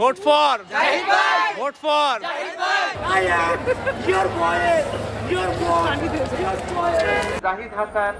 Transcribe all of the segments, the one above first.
Vote for Jahid bhai. Vote for Jahid bhai. I am your boy. Your boy. Your boy. Jahid Hassan.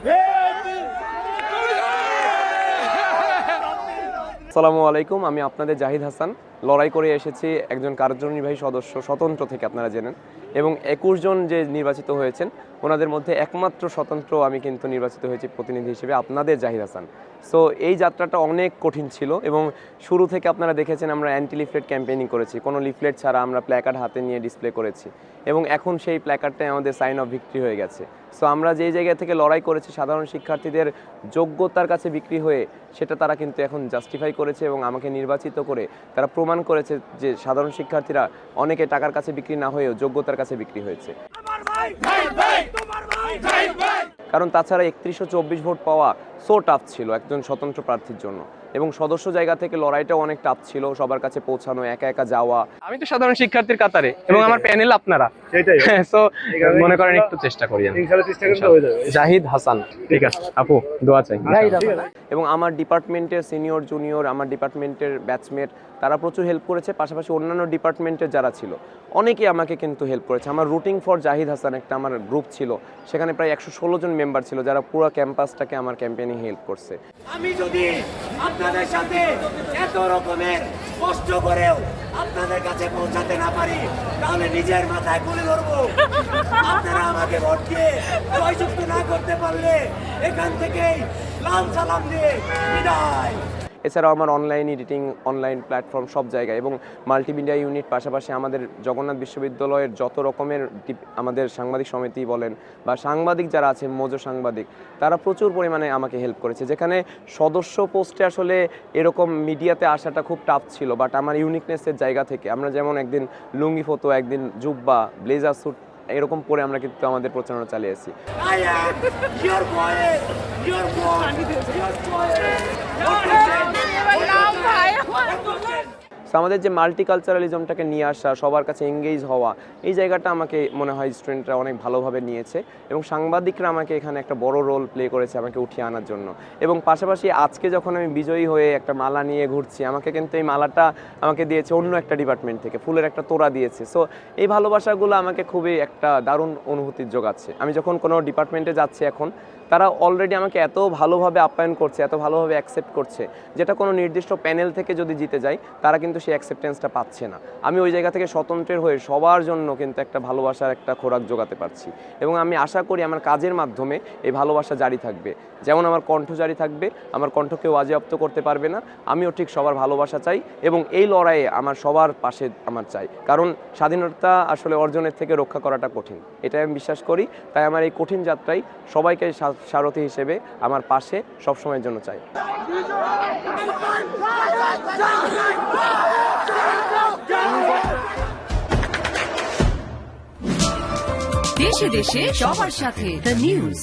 আসসালামু আলাইকুম, আমি আপনাদের জাহিদ হাসান। লড়াই করে এসেছি একজন কার্যনির্বাহী সদস্য স্বতন্ত্র থেকে, আপনারা জেনেন, এবং 21 জন যে নির্বাচিত হয়েছেন ওনাদের মধ্যে একমাত্র স্বতন্ত্র আমি কিন্তু নির্বাচিত হয়েছি প্রতিনিধি হিসেবে, আপনাদের জাহিদ হাসান। সো এই যাত্রাটা অনেক কঠিন ছিল এবং শুরু থেকে আপনারা দেখেছেন আমরা অ্যান্টি লিফলেট ক্যাম্পেইনিং করেছি, কোনো লিফলেট ছাড়া আমরা প্ল্যাকার্ড হাতে নিয়ে ডিসপ্লে করেছি এবং এখন সেই প্ল্যাকার্ডটাই আমাদের সাইন অফ ভিক্টরি হয়ে গেছে। সো আমরা যেই জায়গা থেকে লড়াই করেছি সাধারণ শিক্ষার্থীদের যোগ্যতার কাছে বিক্রি হয়ে, সেটা তারা কিন্তু এখন জাস্টিফাই করেছে এবং আমাকে নির্বাচিত করে তারা প্রমাণ করেছে যে সাধারণ শিক্ষার্থীরা অনেকে টাকার কাছে বিক্রি না হয়েও যোগ্যতার কাছে বিক্রি হয়েছে। কারণ তাছাড়া 3124 ভোট পাওয়া সো টাফ ছিল একজন স্বতন্ত্র প্রার্থীর জন্য, এবং সদস্য জায়গা থেকে লড়াইটাও অনেক টাফ ছিল, সবার কাছে পৌঁছানো, একা একা যাওয়া। আমি তো সাধারণ শিক্ষার্থীর কাতারে এবং আমার প্যানেল আপনারা, সো মনে করেন একটু চেষ্টা করি। জাহিদ হাসান, ঠিক আছে আপু, দোয়া চাই। এবং আমার ডিপার্টমেন্টের সিনিয়র জুনিয়র, আমার ডিপার্টমেন্টের ব্যাচমেট, তারা প্রচুর হেল্প করেছে। পাশাপাশি অন্যান্য ডিপার্টমেন্টের যারা ছিল অনেকেই আমাকে কিন্তু হেল্প করেছে। আমার রুটিং ফর জাহিদ হাসান একটা আমার গ্রুপ ছিল, সেখানে প্রায় 116 জন মেম্বার ছিল যারা পুরো ক্যাম্পাসটাকে আমার ক্যাম্পেইনে হেল্প করছে। আমি যদি আপনাদের সাথে এত রকমের কষ্ট করেও আপনাদের কাছে পৌঁছাতে না পারি, তাহলে নিজের মাথায় গুলি ধরবো। আপনারা আমাকে ভোট দিয়ে জয়যুক্ত না করতে পারলে এখান থেকেই লাল সালাম দিয়ে বিদায়। এছাড়াও আমার অনলাইন এডিটিং, অনলাইন প্ল্যাটফর্ম সব জায়গায় এবং মাল্টিমিডিয়া ইউনিট, পাশাপাশি আমাদের জগন্নাথ বিশ্ববিদ্যালয়ের যত রকমের আমাদের সাংবাদিক সমিতি বলেন বা সাংবাদিক যারা আছে, মজো সাংবাদিক, তারা প্রচুর পরিমাণে আমাকে হেল্প করেছে। যেখানে সদস্য পোস্টে আসলে এরকম মিডিয়াতে আসাটা খুব টাফ ছিল, বাট আমার ইউনিকনেসের জায়গা থেকে আমরা যেমন একদিন লুঙ্গি ফতো, একদিন জুব্বা, ব্লেজার স্যুট এরকম পরে আমরা কিন্তু আমাদের প্রচারণা চালিয়েছি। আমাদের যে মাল্টিকালচারালিজমটাকে নিয়ে আসা, সবার কাছে এঙ্গেজ হওয়া, এই জায়গাটা আমাকে মনে হয় স্টুডেন্টরা অনেক ভালোভাবে নিয়েছে এবং সাংবাদিকরা আমাকে এখানে একটা বড় রোল প্লে করেছে আমাকে উঠিয়ে আনার জন্য। এবং পাশাপাশি আজকে যখন আমি বিজয়ী হয়ে একটা মালা নিয়ে ঘুরছি, আমাকে কিন্তু এই মালাটা আমাকে দিয়েছে অন্য একটা ডিপার্টমেন্ট থেকে, ফুলের একটা তোড়া দিয়েছে। সো এই ভালোবাসাগুলো আমাকে খুবই একটা দারুণ অনুভূতি যোগাচ্ছে। আমি যখন কোনো ডিপার্টমেন্টে যাচ্ছি এখন, তারা অলরেডি আমাকে এত ভালোভাবে আপ্যায়ন করছে, এত ভালোভাবে অ্যাকসেপ্ট করছে, যেটা কোনো নির্দিষ্ট প্যানেল থেকে যদি জিতে যায় তারা কিন্তু সেই অ্যাকসেপ্টেন্সটা পাচ্ছে না। আমি ওই জায়গা থেকে স্বতন্ত্রের হয়ে সবার জন্য কিন্তু একটা ভালোবাসার একটা খোরাক জোগাতে পারছি এবং আমি আশা করি আমার কাজের মাধ্যমে এই ভালোবাসা জারি থাকবে। যেমন আমার কণ্ঠ জারি থাকবে, আমার কণ্ঠ কেউ বাজেয়াপ্ত করতে পারবে না, আমিও ঠিক সবার ভালোবাসা চাই এবং এই লড়াইয়ে আমার সবার পাশে আমার চাই। কারণ স্বাধীনতা আসলে অর্জনের থেকে রক্ষা করাটা কঠিন, এটাই আমি বিশ্বাস করি। তাই আমার এই কঠিন যাত্রায় সবাইকে সারথি হিসেবে আমার পাশে সবসময়ের জন্য চাই। দেশে দেশে সবার সাথে দ্য নিউজ।